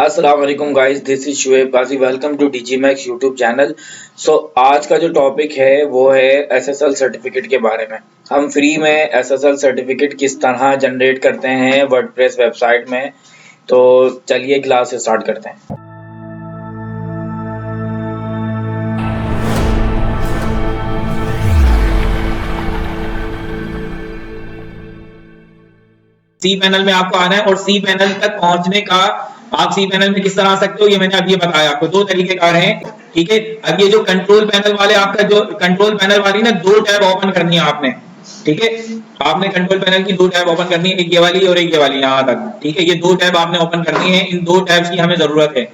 अस्सलाम वालेकुम guys, this is Shoaib Ghazi. Welcome to DG Max YouTube channel. आज का जो टॉपिक है वो है एसएसएल सर्टिफिकेट के बारे में। हम फ्री में एसएसएल सर्टिफिकेट किस तरह जनरेट करते हैं वर्डप्रेस वेबसाइट में। तो चलिए क्लास स्टार्ट करते हैं। सी पैनल में आपको आना है और सी पैनल तक पहुंचने का आप सी पैनल में किस तरह आ सकते हो ये मैंने अभी बताया आपको। दो तरीके कार हैं, ठीक है। अब ये जो कंट्रोल पैनल वाले आपका जो कंट्रोल पैनल वाली ना दो टैब ओपन करनी है आपने, ठीक है। आपने कंट्रोल पैनल की दो टैब ओपन करनी है, एक ये वाली और एक ये वाली यहाँ तक, ठीक है। ये दो टैब आपने ओपन करनी है, इन दो टैब्स की हमें जरूरत है।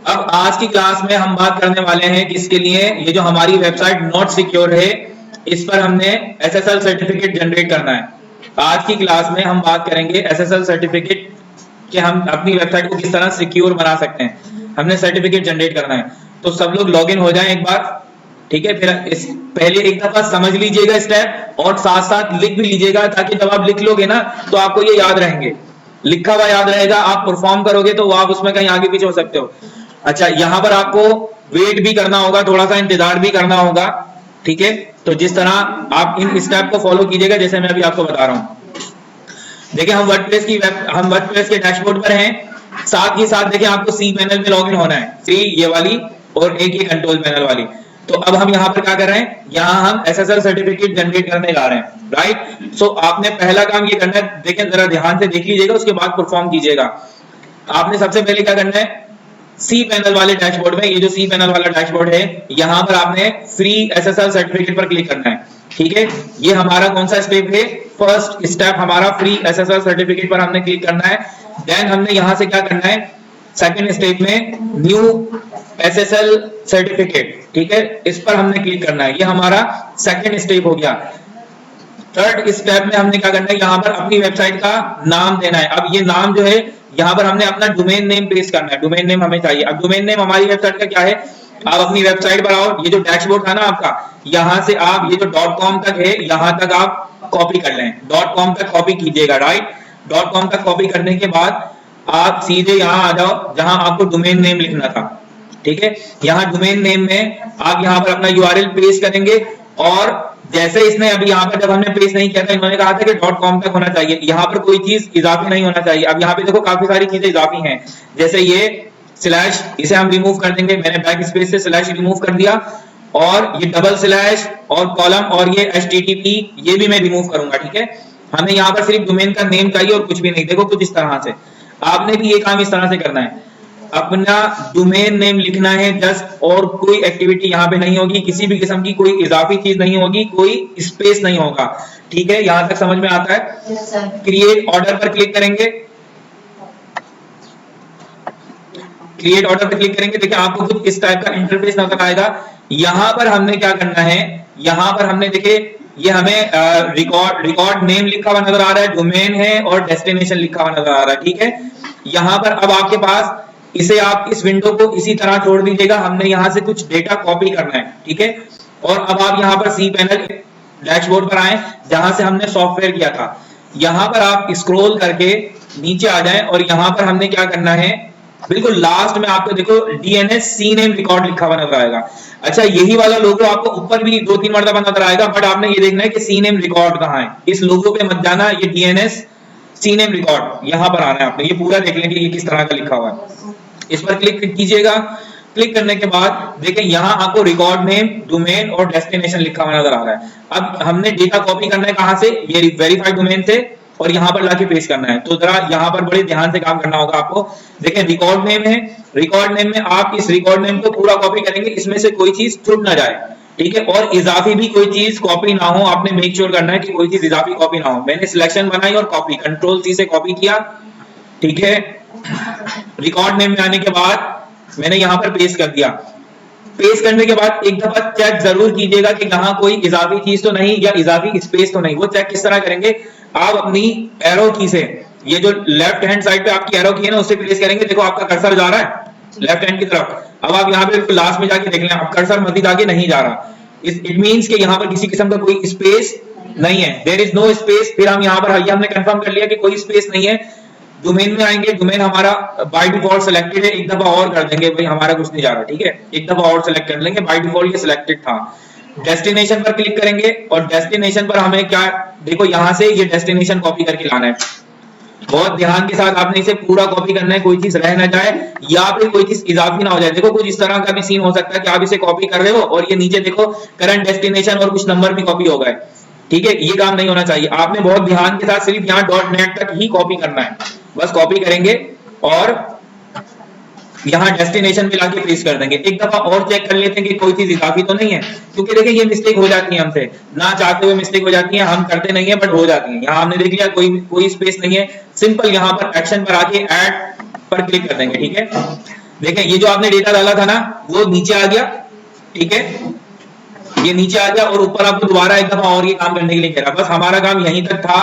अब आज की क्लास में हम बात करने वाले हैं किसके लिए, ये जो हमारी वेबसाइट नॉट सिक्योर है इस पर हमने एसएसएल सर्टिफिकेट जनरेट करना है। आज की क्लास में हम बात करेंगे एसएसएल सर्टिफिकेट कि हम अपनी वेबसाइट को किस तरह सिक्योर बना सकते हैं। हमने सर्टिफिकेट जनरेट करना है, तो सब लोग लॉगिन हो जाएं एक बार, ठीक है। फिर इस पहले एक दफा समझ लीजिएगा स्टेप और साथ साथ लिख भी लीजिएगा, ताकि जब आप लिख लोगे ना तो आपको ये याद रहेंगे, लिखा हुआ याद रहेगा। आप परफॉर्म करोगे तो आप उसमें कहीं आगे पीछे हो सकते हो। अच्छा, यहाँ पर आपको वेट भी करना होगा, थोड़ा सा इंतजार भी करना होगा, ठीक है। तो जिस तरह आप इन स्टेप को फॉलो कीजिएगा जैसे मैं अभी आपको बता रहा हूं। देखिए हम वर्डप्रेस के डैशबोर्ड पर हैं, साथ ही साथ देखिए आपको सी पैनल में लॉगिन होना है, सी ये वाली और एक ये कंट्रोल पैनल वाली। तो अब हम यहाँ पर क्या कर रहे हैं, यहाँ हम एसएसएल सर्टिफिकेट जनरेट करने जा रहे हैं, राइट। सो आपने पहला काम ये करना है, देखिए जरा ध्यान से देख लीजिएगा, उसके बाद परफॉर्म कीजिएगा। आपने सबसे पहले क्या करना है, सी पैनल वाले डैशबोर्ड में, ये जो सी पैनल वाला डैशबोर्ड है यहाँ पर आपने फ्री एसएसएल सर्टिफिकेट पर क्लिक करना है, ठीक है। ये हमारा कौन सा स्टेप है, फर्स्ट स्टेप हमारा फ्री एसएसएल सर्टिफिकेट पर हमने क्लिक करना है। देन हमने यहां से क्या करना है, सेकंड स्टेप में न्यू एसएसएल सर्टिफिकेट, ठीक है, इस पर हमने क्लिक करना है। ये हमारा सेकंड स्टेप हो गया। थर्ड स्टेप में हमने क्या करना है, यहाँ पर अपनी वेबसाइट का नाम देना है। अब ये नाम जो है यहाँ पर हमने अपना डोमेन नेम पेस्ट करना है, डोमेन नेम हमें चाहिए। अब डोमेन नेम हमारी वेबसाइट का क्या है, आप अपनी वेबसाइट पर आओ, ये जो डैशबोर्ड था ना आपका, यहां से आप ये जो .com तक है यहां तक आप कॉपी कर लें, .com तक कॉपी कीजिएगा, राइट। .com तक कॉपी करने के बाद आप सीधे यहां आ जाओ जहां आपको डोमेन नेम लिखना था, ठीक है। यहाँ डोमेन नेम में आप यहाँ पर अपना यूआरएल पेस्ट करेंगे और जैसे इसने अभी यहाँ पर जब हमने पेस्ट नहीं किया था, इन्होंने कहा था कि .com तक होना चाहिए, यहाँ पर कोई चीज इजाफी नहीं होना चाहिए। अब यहाँ पे देखो काफी सारी चीजें इजाफी हैं, जैसे ये स्लैश, इसे हम रिमूव कर देंगे। मैंने बैक स्पेस से स्लैश रिमूव कर दिया, और ये डबल स्लैश और कॉलम और ये HTTP ये भी मैं रिमूव करूंगा, ठीक है। हमें यहाँ पर सिर्फ डोमेन का नेम चाहिए और कुछ भी नहीं। देखो कुछ इस तरह से, आपने भी ये काम इस तरह से करना है, अपना डोमेन नेम लिखना है जस्ट, और कोई एक्टिविटी यहाँ पे नहीं होगी, किसी भी किस्म की कोई इजाफी चीज नहीं होगी, कोई स्पेस नहीं होगा, ठीक है। यहां तक समझ में आता है। क्रिएट ऑर्डर पर क्लिक करेंगे, क्रिएट ऑर्डर पर क्लिक करेंगे, देखिए आपको कुछ इस टाइप का इंटरफेस नजर आएगा। यहां पर हमने क्या करना है, यहां पर हमने देखिए ये हमें रिकॉर्ड नेम लिखा हुआ नजर आ रहा है, डोमेन है और डेस्टिनेशन लिखा हुआ नजर आ रहा है, ठीक है। यहां पर अब आपके पास इसे आप इस विंडो को इसी तरह छोड़ दीजिएगा, हमने यहां से कुछ डेटा कॉपी करना है, ठीक है। और अब आप यहां पर सी पैनल डैशबोर्ड पर आए जहां से हमने सॉफ्टवेयर किया था, यहां पर आप स्क्रॉल करके नीचे आ जाएं और यहां पर हमने क्या करना है, बिल्कुल लास्ट में आपको देखो DNS CNAME रिकॉर्ड लिखा हुआ नजर आएगा। अच्छा, यही वाला लोगो आपको ऊपर भी 2-3 मरतबा नजर आएगा, बट आपने ये देखना है कि CNAME रिकॉर्ड कहां है। इस लोगो पे मत जाना, ये DNS CNAME रिकॉर्ड यहां पर आना है आपने, ये पूरा देख लें कि ये किस तरह का लिखा हुआ है। इस पर क्लिक कीजिएगा। क्लिक करने के बाद देखें यहाँ आपको रिकॉर्ड नेम, डोमेन और डेस्टिनेशन लिखा हुआ नजर आ रहा है। अब हमने डेटा कॉपी करना है कहां से, ये वेरीफाइड डोमेन से, और यहाँ पर लाके पेस्ट करना है। तो जरा यहाँ पर बड़े ध्यान से काम करना होगा आपको। देखें रिकॉर्ड नेम है, रिकॉर्ड नेम में आप इस रिकॉर्ड नेम को पूरा कॉपी करेंगे, इसमें से कोई चीज छूट ना जाए, ठीक है। और इजाफी भी कोई चीज कॉपी ना हो, आपने मेक श्योर करना है कि कोई चीज इजाफी कॉपी ना हो। मैंने सिलेक्शन बनाई और कॉपी, Ctrl+C से कॉपी किया, ठीक है। रिकॉर्ड नेम में आने के बाद मैंने यहाँ पर पेस्ट कर दिया। पेस्ट करने के बाद एक दफा चेक जरूर कीजिएगा कि यहाँ कोई इजाफी चीज तो नहीं या इजाफी स्पेस तो नहीं। वो चेक किस तरह करेंगे, आप अपनी एरो की से, ये जो लेफ्ट हैंड साइड पे आपकी एरो की है ना, उससे प्लेस करेंगे। देखो आपका कर्सर जा रहा है लेफ्ट हैंड की तरफ। अब आप यहाँ पे लास्ट में जाके देख लें, आप कर्सर मजीद आगे नहीं जा रहा, इट मींस कि यहाँ पर किसी किस्म का कोई स्पेस नहीं है, देयर इज नो स्पेस। फिर हम यहाँ पर हमने कंफर्म कर लिया कि कोई स्पेस नहीं है। डोमेन में आएंगे, डोमेन हमारा बाय डिफॉल्ट सिलेक्टेड है, एक दफा और कर देंगे भाई, हमारा कुछ नहीं जा रहा, ठीक है, एक दफा और सिलेक्ट कर लेंगे, बाय डिफॉल्ट ये सिलेक्टेड था। डेस्टिनेशन पर क्लिक करेंगे और डेस्टिनेशन पर हमें क्या, देखो यहां से ये डेस्टिनेशन कॉपी करके लाना है। बहुत ध्यान के साथ आपने इसे पूरा कॉपी करना है, कोई चीज रह ना जाए या फिर कोई चीज इजाफी ना हो जाए। देखो कुछ इस तरह का भी सीन हो सकता है कि आप इसे कॉपी कर रहे हो और ये नीचे देखो करंट डेस्टिनेशन और कुछ नंबर भी कॉपी हो गए, ठीक है, ये काम नहीं होना चाहिए। आपने बहुत ध्यान के साथ सिर्फ यहाँ .net तक ही कॉपी करना है, बस कॉपी करेंगे और यहाँ डेस्टिनेशन पे लाके पेस्ट कर देंगे। एक दफा और चेक कर लेते हैं कि कोई चीज इजाफी तो नहीं है, क्योंकि देखिए ये मिस्टेक हो जाती है हमसे, ना चाहते हुए मिस्टेक हो जाती है, हम करते नहीं है बट हो जाती है। यहाँ हमने देख लिया कोई स्पेस नहीं है, सिंपल यहाँ पर एक्शन पर आके ऐड पर क्लिक कर देंगे, ठीक है। देखें ये जो आपने डेटा डाला था ना वो नीचे आ गया, ठीक है, ये नीचे आ गया और ऊपर आपको दोबारा एक दफा और ये काम करने के लिए कह रहा। बस हमारा काम यहीं तक था,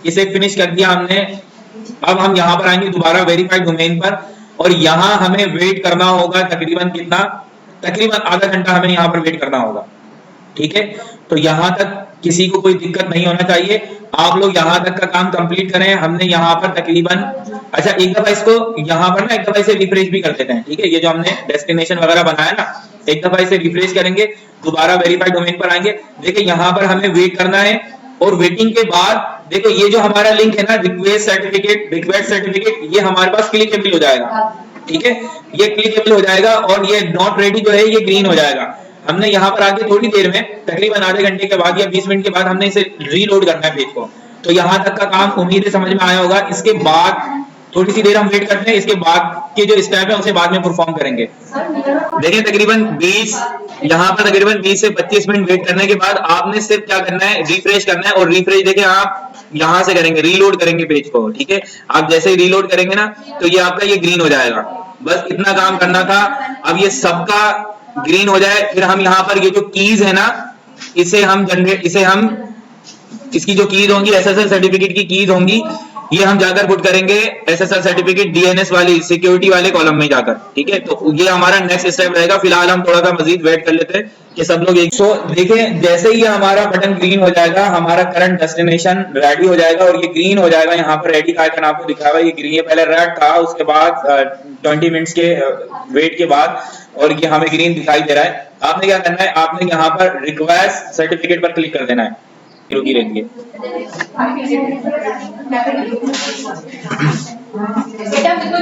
इसे फिनिश कर दिया हमने। अब हम यहाँ पर आएंगे दोबारा वेरीफाइड डोमेन पर और यहाँ हमें वेट करना होगा तकरीबन कितना, तकरीबन आधा घंटा हमें यहाँ पर वेट करना होगा, ठीक है। तो यहाँ तक किसी को कोई दिक्कत नहीं होना चाहिए, आप लोग यहाँ तक का काम कंप्लीट करें। हमने यहाँ पर तकरीबन, अच्छा एक दफा इसको यहाँ पर ना एक दफा इसे रिफ्रेश भी कर देते हैं, ठीक है। ये जो हमने डेस्टिनेशन वगैरह बनाया ना, एक दफा इसे रिफ्रेश करेंगे, दोबारा वेरीफाइड डोमेन पर आएंगे। देखिए यहाँ पर हमें वेट करना है और वेटिंग के बाद देखो ये जो हमारा लिंक है ना रिक्वेस्ट सर्टिफिकेट, ये हमारे पास क्लिकेबल हो जाएगा, ठीक है, ये क्लिकेबल हो जाएगा और ये नॉट रेडी जो है ये ग्रीन हो जाएगा। हमने यहाँ पर आके थोड़ी देर में तकरीबन आधे घंटे के बाद या 20 मिनट के बाद हमने इसे रीलोड करना है पेज को। तो यहाँ तक का काम उम्मीद है समझ में आया होगा। इसके बाद थोड़ी सी देर हम वेट करते हैं, इसके बाद के जो स्टेप है उसे बाद में परफॉर्म करेंगे। देखिए तकरीबन 20 यहाँ पर तकरीबन 20 से 25 मिनट वेट करने के बाद आपने सिर्फ क्या करना है, रिफ्रेश करना है। और रिफ्रेश देखिए आप यहाँ से करेंगे, रीलोड करेंगे पेज को, ठीक है। आप जैसे ही रीलोड करेंगे ना तो ये आपका ये ग्रीन हो जाएगा। बस इतना काम करना था। अब ये सबका ग्रीन हो जाए फिर हम यहाँ पर ये जो कीज है ना इसे हम इसकी जो कीज होंगी एसएसएल सर्टिफिकेट की कीज होंगी, ये हम जाकर पुट करेंगे एसएसएल सर्टिफिकेट डीएनएस वाली सिक्योरिटी वाले कॉलम में जाकर, ठीक है। तो ये हमारा नेक्स्ट स्टेप रहेगा। फिलहाल हम थोड़ा सा मजीद वेट कर लेते हैं कि सब लोग एक देखें। जैसे ही हमारा बटन ग्रीन हो जाएगा हमारा करंट डेस्टिनेशन रेडी हो जाएगा और ये ग्रीन हो जाएगा। यहाँ पर रेडी का आइकन आपको दिखा हुआ है, ये ग्रीन, ये पहले रेड था, उसके बाद 20 मिनट्स के वेट के बाद और ये हमें ग्रीन दिखाई दे रहा है। आपने क्या करना है, आपने यहाँ पर रिक्वेस्ट सर्टिफिकेट पर क्लिक कर देना है, रुकी रहती है।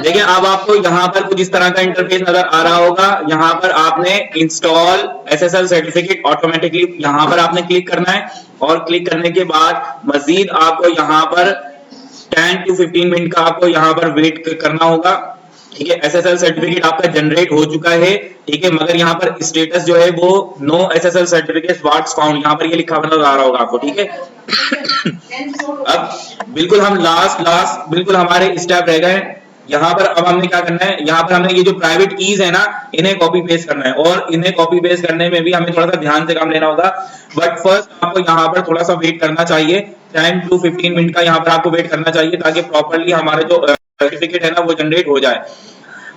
देखिए अब आपको यहाँ पर कुछ इस तरह का इंटरफेस नजर आ रहा होगा। यहाँ पर आपने इंस्टॉल एसएसएल सर्टिफिकेट ऑटोमेटिकली यहाँ पर आपने क्लिक करना है और क्लिक करने के बाद मजीद आपको यहाँ पर 10 to 15 मिनट का आपको यहाँ पर वेट करना होगा, ठीक है। एसएसएल सर्टिफिकेट आपका जनरेट हो चुका है, ठीक है, मगर यहाँ पर स्टेटस जो है वो no SSL certificate was found, यहाँ पर ये लिखा नजर आ रहा होगा आपको, ठीक है। अब बिल्कुल हम लास्ट बिल्कुल हमारे स्टेप रह गए। यहाँ पर अब हमने क्या करना है, यहाँ पर हमने ये जो प्राइवेट कीज है ना इन्हें कॉपी पेस्ट करना है और इन्हें कॉपी पेस्ट करने में भी हमें थोड़ा सा ध्यान से काम लेना होगा। बट फर्स्ट आपको यहाँ पर थोड़ा सा वेट करना चाहिए, 10 to 15 मिनट का यहाँ पर आपको वेट करना चाहिए ताकि प्रॉपरली हमारे जो सर्टिफिकेट है ना वो जनरेट हो जाए।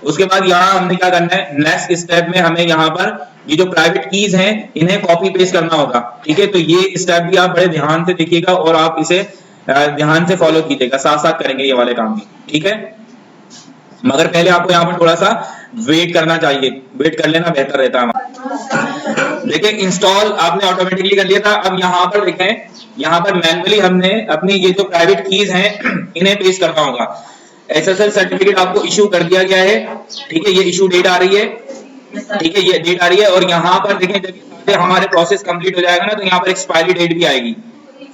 उसके बाद यहाँ हमने क्या करना है, नेक्स्ट स्टेप में हमें यहाँ पर ये जो प्राइवेट कीज हैं इन्हें कॉपी पेस्ट करना होगा, ठीक है। तो ये स्टेप भी आप बड़े ध्यान से देखिएगा और आप इसे ध्यान से फॉलो कीजिएगा, साथ साथ करेंगे ये वाले काम भी, ठीक है। मगर पहले आपको यहाँ पर थोड़ा सा वेट करना चाहिए, वेट कर लेना बेहतर रहता है। देखिए इंस्टॉल आपने ऑटोमेटिकली कर लिया था। अब यहाँ पर देखें, यहाँ पर मैन्युअली हमने अपनी ये जो प्राइवेट कीज हैं इन्हें पेस्ट करना होगा। एसएसएल सर्टिफिकेट आपको इशू कर दिया गया है, ठीक है, ये इशू डेट आ रही है, ठीक है, ये डेट आ रही है। और यहाँ पर देखें जब हमारे प्रोसेस कंप्लीट हो जाएगा ना तो यहाँ पर एक्सपायरी डेट भी आएगी,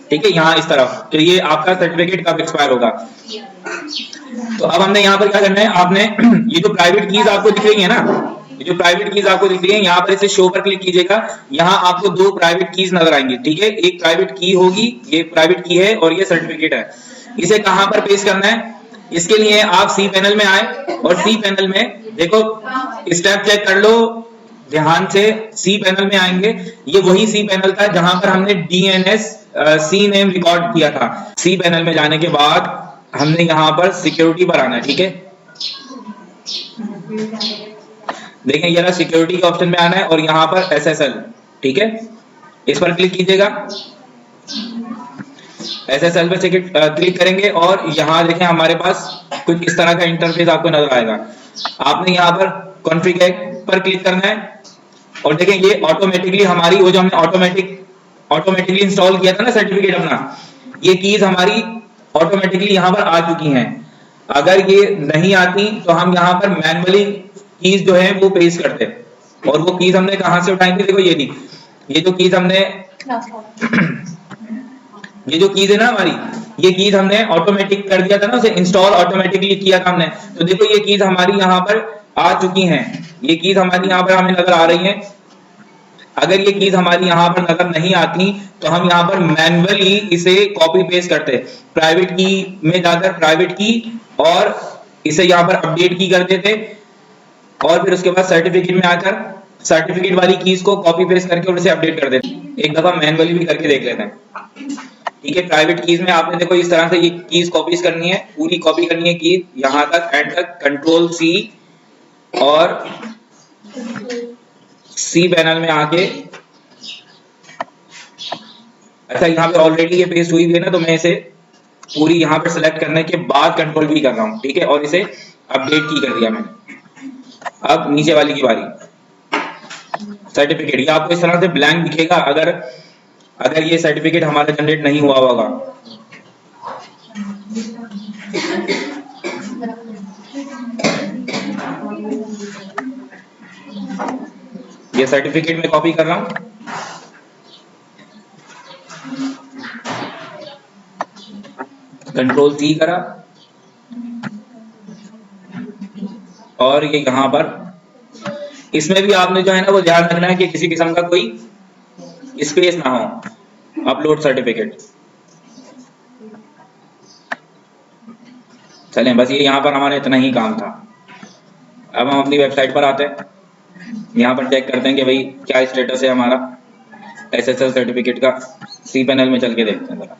ठीक है, यहाँ इस तरफ, तो ये आपका सर्टिफिकेट कब एक्सपायर होगा। तो अब हमने यहाँ पर क्या करना है, आपने ये जो प्राइवेट कीज आपको दिख रही है ना, ये जो प्राइवेट कीज आपको दिख रही है यहाँ पर इसे शो पर क्लिक कीजिएगा। यहाँ आपको दो प्राइवेट कीज नजर आएंगी, ठीक है, एक प्राइवेट की होगी, ये प्राइवेट की है और ये सर्टिफिकेट है। इसे कहाँ पर पेस्ट करना है, इसके लिए आप सी पैनल में आए और सी पैनल में देखो स्टेप चेक कर लो ध्यान से। सी पैनल में आएंगे, ये वही सी पैनल था जहां पर हमने डीएनएस सी नेम रिकॉर्ड किया था। सी पैनल में जाने के बाद हमने यहाँ पर सिक्योरिटी पर आना है, ठीक है। देखें ये ना सिक्योरिटी के ऑप्शन में आना है और यहाँ पर एसएसएल, ठीक है, इस पर क्लिक कीजिएगा। SSL पे क्लिक करेंगे और यहाँ देखें हमारे पास कुछ इस तरह का इंटरफेस आपको नजर आएगा। आपने यहाँ पर कॉन्फ़िगर पर क्लिक करना है और देखें ये ऑटोमेटिकली हमारी वो जो हमने ऑटोमेटिकली इंस्टॉल किया था ना सर्टिफिकेट अपना, ये कीज हमारी ऑटोमेटिकली यहाँ पर आ चुकी हैं। अगर ये नहीं आती तो हम यहाँ पर मैनुअली कीज जो है वो पेस्ट करते हैं। और वो कीज हमने कहाँ से उठाई थी, देखो ये नहीं, ये जो कीज हमने ये जो कीज है ना हमारी, ये कीज हमने ऑटोमेटिक कर दिया था ना, उसे इंस्टॉल ऑटोमेटिकली किया था हमने। तो देखो ये कीज हमारी यहाँ पर आ चुकी हैं, ये कीज हमारी यहाँ पर हमें नजर आ रही हैं। अगर ये कीज हमारी यहाँ पर नजर नहीं आती तो हम यहाँ पर मैन्युअली इसे कॉपी पेस्ट करते, प्राइवेट की में जाकर प्राइवेट की और इसे यहाँ पर अपडेट की कर देते और फिर उसके बाद सर्टिफिकेट में आकर सर्टिफिकेट वाली कीज को कॉपी पेस्ट करके और इसे अपडेट कर देते। एक दफा मैनुअली भी करके देख लेते हैं, ठीक है। प्राइवेट कीज में आपने देखो इस तरह से ये कीज कॉपी करनी है, पूरी कॉपी करनी है कीज यहाँ तक एंड तक, कंट्रोल सी और सी पैनल में आके, अच्छा यहाँ पे ऑलरेडी ये पेस्ट हुई है ना, तो मैं इसे पूरी यहाँ पर सिलेक्ट करने के बाद कंट्रोल भी कर रहा हूँ, ठीक है, और इसे अपडेट की कर दिया मैंने। अब नीचे वाली की बारी, सर्टिफिकेट, ये आपको इस तरह से ब्लैंक दिखेगा अगर ये सर्टिफिकेट हमारा जनरेट नहीं हुआ होगा। ये सर्टिफिकेट में कॉपी कर रहा हूं, कंट्रोल सी करा और ये यहां पर, इसमें भी आपने जो है ना वो ध्यान रखना है कि किसी किस्म का कोई स्पेस ना हो। अपलोड सर्टिफिकेट, चलें बस ये यहाँ पर हमारा इतना ही काम था। अब हम अपनी वेबसाइट पर आते हैं, यहाँ पर चेक करते हैं कि भाई क्या स्टेटस है हमारा SSL सर्टिफिकेट का। सी पैनल में चल के देखते हैं जरा।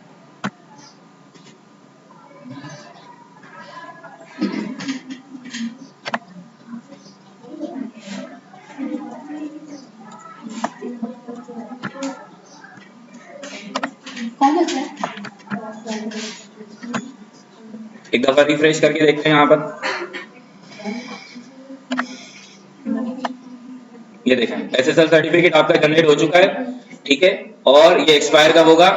एक दफा रिफ्रेश करके देखते हैं यहाँ पर, ये देखें SSL सर्टिफिकेट आपका जनरेट हो चुका है, ठीक है, और ये एक्सपायर कब होगा,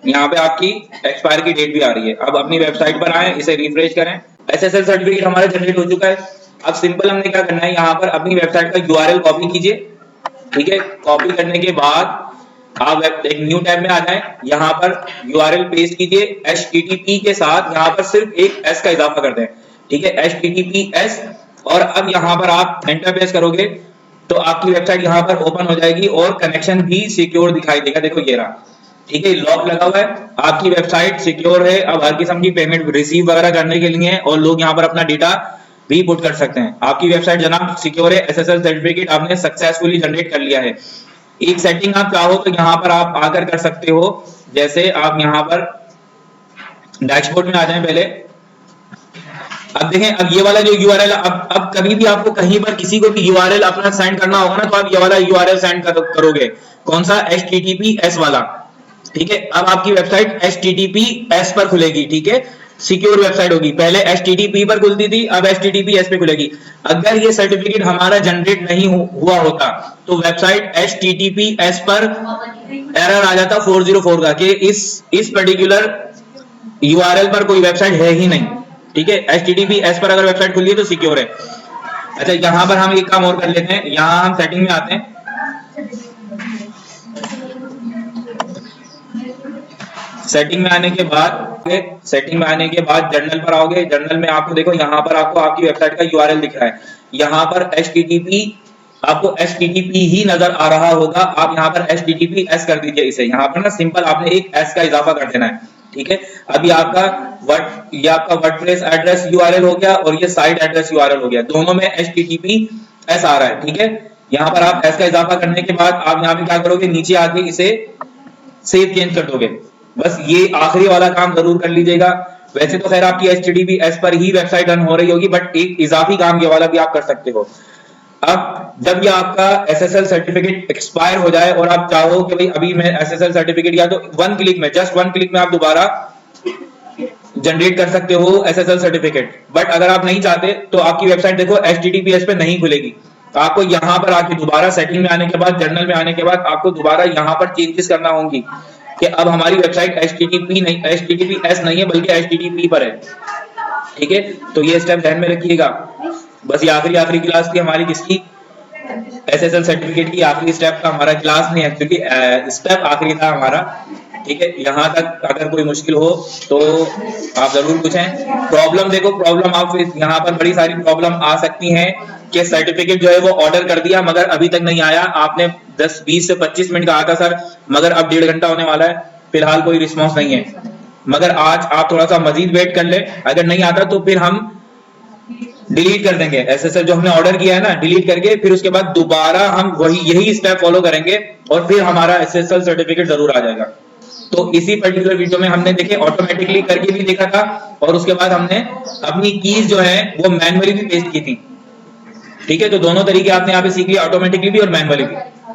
यहाँ पे आपकी एक्सपायर की डेट भी आ रही है। अब अपनी वेबसाइट पर आए, इसे रिफ्रेश करें, SSL सर्टिफिकेट हमारा जनरेट हो चुका है। अब सिंपल हमने क्या करना है, यहाँ पर अपनी वेबसाइट का URL कॉपी कीजिए, ठीक है। कॉपी करने के बाद आप एक न्यू टैब में आ जाएं, यहाँ पर URL पेस्ट कीजिए, HTTP के साथ यहाँ पर सिर्फ एक S का इजाफा कर दें, ठीक है, HTTPS, और अब यहाँ पर आप एंटर प्रेस करोगे तो आपकी वेबसाइट यहाँ पर ओपन हो जाएगी और कनेक्शन भी सिक्योर दिखाई देगा। देखो ये रहा, ठीक है, लॉक लगा हुआ है, आपकी वेबसाइट सिक्योर है। अब हर किस्म की पेमेंट रिसीव वगैरह करने के लिए और लोग यहाँ पर अपना डेटा भी पुट कर सकते हैं। आपकी वेबसाइट जनाब सिक्योर है, SSL सर्टिफिकेट आपने सक्सेसफुली जनरेट कर लिया है। एक सेटिंग आप चाहो तो यहाँ पर आप आकर कर सकते हो, जैसे आप यहाँ पर डैशबोर्ड में आ जाएं पहले। अब देखें, अब ये वाला जो URL, अब कभी भी आपको कहीं पर किसी को भी URL अपना सेंड करना होगा ना, तो आप ये वाला URL सेंड करोगे, कौन सा, HTTPS वाला, ठीक है। अब आपकी वेबसाइट HTTPS पर खुलेगी, ठीक है, सिक्योर वेबसाइट होगी। पहले HTTP पर खुलती थी, अब HTTPS पे खुलेगी। अगर ये सर्टिफिकेट हमारा जनरेट नहीं हुआ होता तो वेबसाइट HTTPS पर एरर आ जाता 404 का कि इस पर्टिकुलर URL पर कोई वेबसाइट है ही नहीं, ठीक है। HTTPS पर अगर वेबसाइट खुली है तो सिक्योर है। अच्छा, यहां पर हम एक काम और कर लेते हैं, यहां हम सेटिंग में आते हैं, सेटिंग में आने के बाद जर्नल पर आओगे। जर्नल में आपको देखो यहाँ पर आपको आपकी वेबसाइट का URL दिख रहा है, यहाँ पर HTTP आपको HTTP ही नजर आ रहा होगा, आप यहाँ पर HTTPS कर दीजिए इसे। यहाँ पर ना सिंपल आपने एक S का इजाफा कर देना है, ठीक है। अभी आपका वर्डप्रेस एड्रेस URL हो गया और ये साइट एड्रेस URL हो गया, दोनों में HTTPS आ रहा है, ठीक है। यहाँ पर आप S का इजाफा करने के बाद आप यहाँ पे क्या करोगे, नीचे आके इसे सेव चेंज कर दोगे। बस ये आखिरी वाला काम जरूर कर लीजिएगा। वैसे तो खैर आपकी HTTPS पर ही वेबसाइट रन हो रही होगी, बट एक इजाफी काम ये वाला भी आप कर सकते हो। अब जब ये आपका SSL सर्टिफिकेट एक्सपायर हो जाए और आप चाहो कि भाई अभी मैं SSL सर्टिफिकेट, या तो वन क्लिक में, जस्ट वन क्लिक में आप दोबारा जनरेट कर सकते हो SSL सर्टिफिकेट। बट अगर आप नहीं चाहते तो आपकी वेबसाइट देखो HTTPS पे नहीं खुलेगी, तो आपको यहाँ पर आके दोबारा सेटिंग में आने के बाद, जर्नल में आने के बाद आपको दोबारा यहाँ पर चेंजेस करना होंगी कि अब हमारी वेबसाइट HTTPS नहीं है बल्कि HTTP पर है। ठीक है, तो ये स्टेप ध्यान में रखिएगा। बस ये आखिरी क्लास थी हमारी किसकी, SSL सर्टिफिकेट की। आखिरी स्टेप का हमारा क्लास नहीं है, क्योंकि स्टेप आखिरी था हमारा। ठीक है, यहाँ तक अगर कोई मुश्किल हो तो आप जरूर पूछें। प्रॉब्लम देखो, प्रॉब्लम आप यहाँ पर बड़ी सारी प्रॉब्लम आ सकती हैं कि सर्टिफिकेट जो है वो ऑर्डर कर दिया मगर अभी तक नहीं आया। आपने 10-20 से 25 मिनट कहा था सर, मगर अब 1.5 घंटा होने वाला है, फिलहाल कोई रिस्पॉन्स नहीं है। मगर आज आप थोड़ा सा मजीद वेट कर ले, अगर नहीं आता तो फिर हम डिलीट कर देंगे SSL जो हमने ऑर्डर किया है ना, डिलीट करके फिर उसके बाद दोबारा हम यही स्टेप फॉलो करेंगे और फिर हमारा SSL सर्टिफिकेट जरूर आ जाएगा। तो इसी पर्टिकुलर वीडियो में हमने देखे ऑटोमेटिकली करके भी देखा था, और उसके बाद हमने अपनी कीज जो है वो मैनुअली भी पेस्ट की थी। ठीक है, तो दोनों तरीके आपने यहाँ पे सीख लिया, ऑटोमेटिकली भी और मैनुअली भी।